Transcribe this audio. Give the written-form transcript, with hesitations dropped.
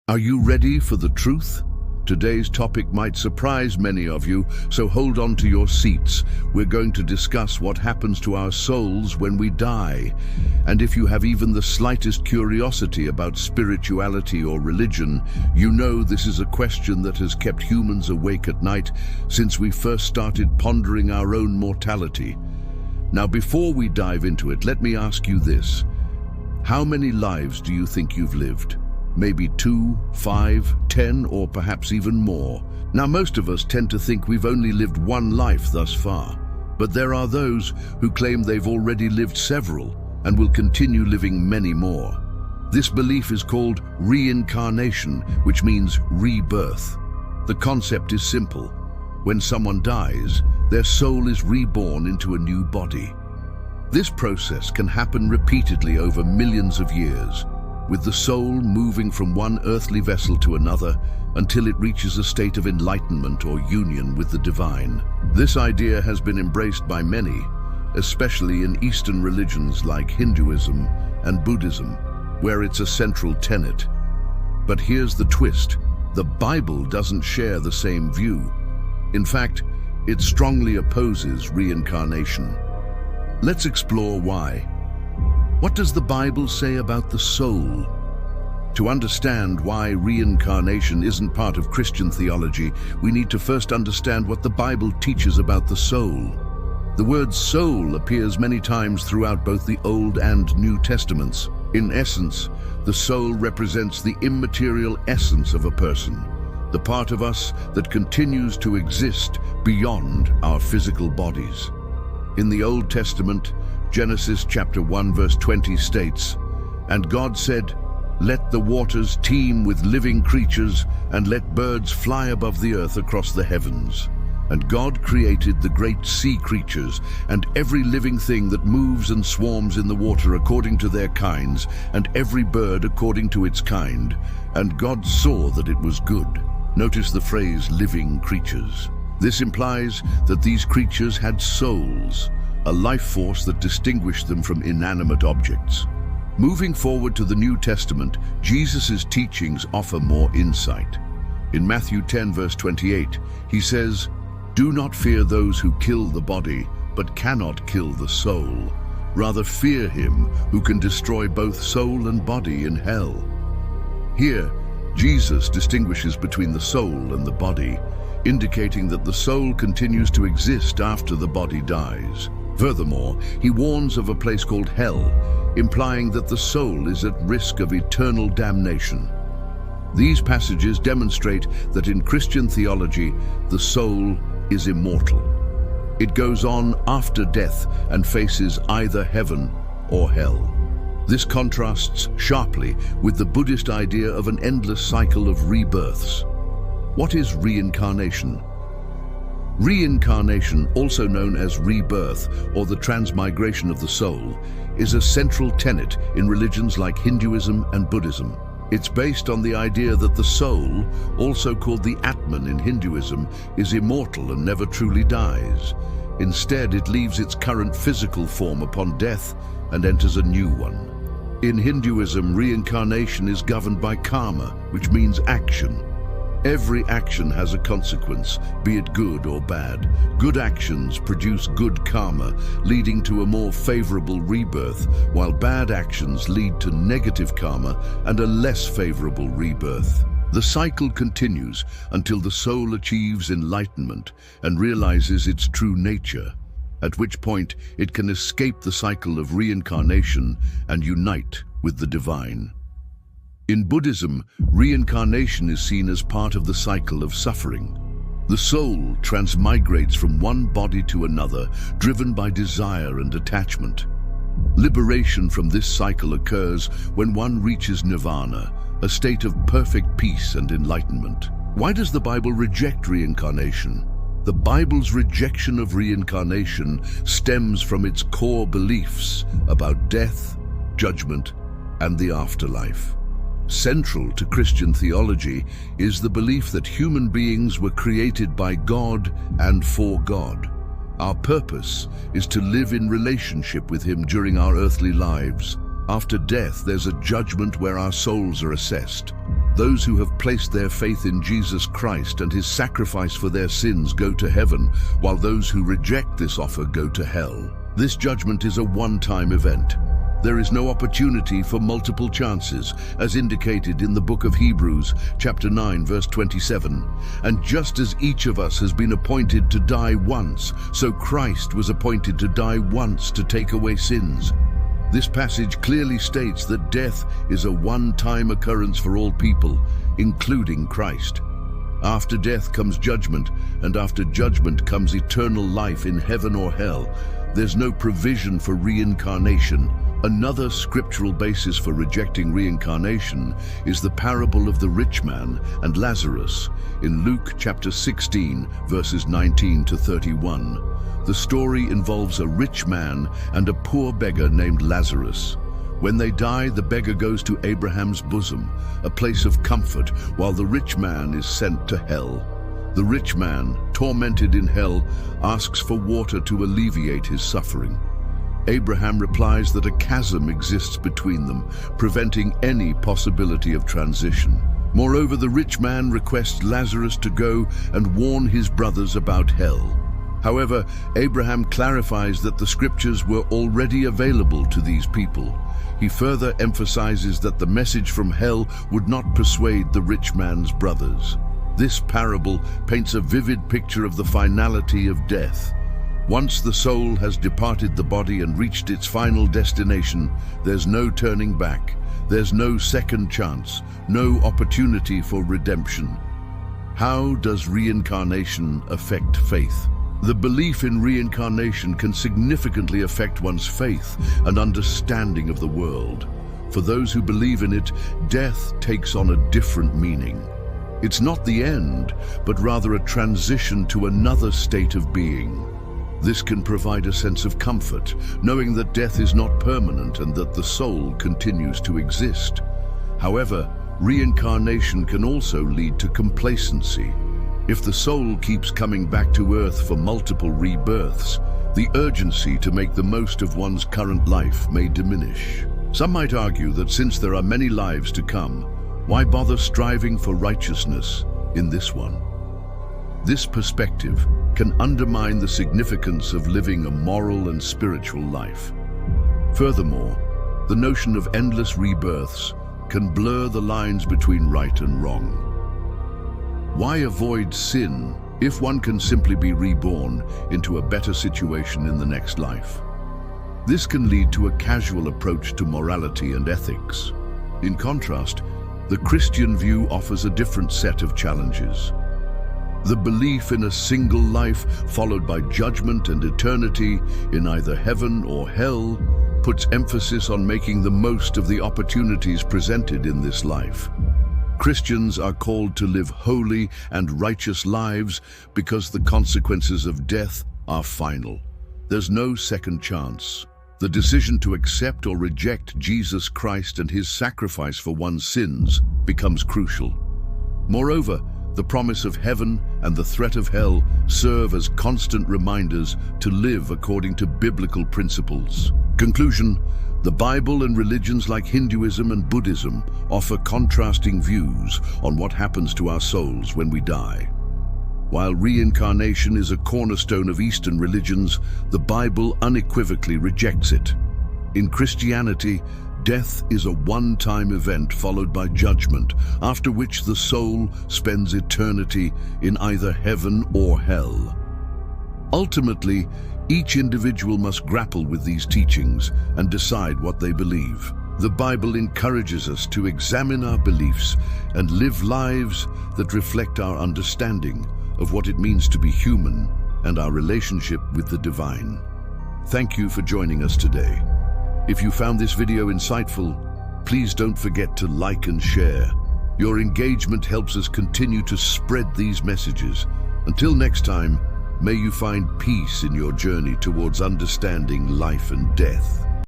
Are you ready for the truth? Today's topic might surprise many of you, so hold on to your seats. We're going to discuss what happens to our souls when we die. And if you have even the slightest curiosity about spirituality or religion, you know this is a question that has kept humans awake at night since we first started pondering our own mortality. Now, before we dive into it, let me ask you this. How many lives do you think you've lived? Maybe 2, 5, 10, or perhaps even more. Now, most of us tend to think we've only lived one life thus far, but there are those who claim they've already lived several and will continue living many more. This belief is called reincarnation, which means rebirth. The concept is simple. When someone dies, their soul is reborn into a new body. This process can happen repeatedly over millions of years, with the soul moving from one earthly vessel to another until it reaches a state of enlightenment or union with the divine. This idea has been embraced by many, especially in Eastern religions like Hinduism and Buddhism, where it's a central tenet. But here's the twist. The Bible doesn't share the same view. In fact, it strongly opposes reincarnation. Let's explore why. What does the Bible say about the soul? To understand why reincarnation isn't part of Christian theology, we need to first understand what the Bible teaches about the soul. The word soul appears many times throughout both the Old and New Testaments. In essence, the soul represents the immaterial essence of a person, the part of us that continues to exist beyond our physical bodies. In the Old Testament, Genesis chapter 1 verse 20 states, "And God said, let the waters teem with living creatures, and let birds fly above the earth across the heavens. And God created the great sea creatures, and every living thing that moves and swarms in the water according to their kinds, and every bird according to its kind. And God saw that it was good." Notice the phrase living creatures. This implies that these creatures had souls, a life force that distinguished them from inanimate objects. Moving forward to the New Testament, Jesus' teachings offer more insight. In Matthew 10 verse 28, he says, "Do not fear those who kill the body, but cannot kill the soul. Rather fear him who can destroy both soul and body in hell." Here, Jesus distinguishes between the soul and the body, indicating that the soul continues to exist after the body dies. Furthermore, he warns of a place called hell, implying that the soul is at risk of eternal damnation. These passages demonstrate that in Christian theology, the soul is immortal. It goes on after death and faces either heaven or hell. This contrasts sharply with the Buddhist idea of an endless cycle of rebirths. What is reincarnation? Reincarnation, also known as rebirth or the transmigration of the soul, is a central tenet in religions like Hinduism and Buddhism. It's based on the idea that the soul, also called the Atman in Hinduism, is immortal and never truly dies. Instead, it leaves its current physical form upon death and enters a new one. In Hinduism, reincarnation is governed by karma, which means action. Every action has a consequence, be it good or bad. Good actions produce good karma, leading to a more favorable rebirth, while bad actions lead to negative karma and a less favorable rebirth. The cycle continues until the soul achieves enlightenment and realizes its true nature, at which point it can escape the cycle of reincarnation and unite with the divine. In Buddhism, reincarnation is seen as part of the cycle of suffering. The soul transmigrates from one body to another, driven by desire and attachment. Liberation from this cycle occurs when one reaches nirvana, a state of perfect peace and enlightenment. Why does the Bible reject reincarnation? The Bible's rejection of reincarnation stems from its core beliefs about death, judgment, and the afterlife. Central to Christian theology is the belief that human beings were created by God and for God. Our purpose is to live in relationship with Him during our earthly lives, After death, there's a judgment where our souls are assessed. Those who have placed their faith in Jesus Christ and his sacrifice for their sins go to heaven, while those who reject this offer go to hell. This judgment is a one-time event. There is no opportunity for multiple chances, as indicated in the book of Hebrews, chapter 9, verse 27. And just as each of us has been appointed to die once, so Christ was appointed to die once to take away sins. This passage clearly states that death is a one-time occurrence for all people, including Christ. After death comes judgment, and after judgment comes eternal life in heaven or hell. There's no provision for reincarnation. Another scriptural basis for rejecting reincarnation is the parable of the rich man and Lazarus in Luke chapter 16, verses 19 to 31. The story involves a rich man and a poor beggar named Lazarus. When they die, the beggar goes to Abraham's bosom, a place of comfort, while the rich man is sent to hell. The rich man, tormented in hell, asks for water to alleviate his suffering. Abraham replies that a chasm exists between them, preventing any possibility of transition. Moreover, the rich man requests Lazarus to go and warn his brothers about hell. However, Abraham clarifies that the scriptures were already available to these people. He further emphasizes that the message from hell would not persuade the rich man's brothers. This parable paints a vivid picture of the finality of death. Once the soul has departed the body and reached its final destination, there's no turning back. There's no second chance, no opportunity for redemption. How does reincarnation affect faith? The belief in reincarnation can significantly affect one's faith and understanding of the world. For those who believe in it, death takes on a different meaning. It's not the end, but rather a transition to another state of being. This can provide a sense of comfort, knowing that death is not permanent and that the soul continues to exist. However, reincarnation can also lead to complacency. If the soul keeps coming back to earth for multiple rebirths, the urgency to make the most of one's current life may diminish. Some might argue that since there are many lives to come, why bother striving for righteousness in this one? This perspective can undermine the significance of living a moral and spiritual life. Furthermore, the notion of endless rebirths can blur the lines between right and wrong. Why avoid sin if one can simply be reborn into a better situation in the next life? This can lead to a casual approach to morality and ethics. In contrast, the Christian view offers a different set of challenges. The belief in a single life followed by judgment and eternity in either heaven or hell puts emphasis on making the most of the opportunities presented in this life. Christians are called to live holy and righteous lives because the consequences of death are final. There's no second chance. The decision to accept or reject Jesus Christ and his sacrifice for one's sins becomes crucial. Moreover, the promise of heaven and the threat of hell serve as constant reminders to live according to biblical principles. Conclusion: the Bible and religions like Hinduism and Buddhism offer contrasting views on what happens to our souls when we die. While reincarnation is a cornerstone of Eastern religions, the Bible unequivocally rejects it. In Christianity, death is a one-time event followed by judgment, after which the soul spends eternity in either heaven or hell. Ultimately, each individual must grapple with these teachings and decide what they believe. The Bible encourages us to examine our beliefs and live lives that reflect our understanding of what it means to be human and our relationship with the divine. Thank you for joining us today. If you found this video insightful, please don't forget to like and share. Your engagement helps us continue to spread these messages. Until next time, may you find peace in your journey towards understanding life and death.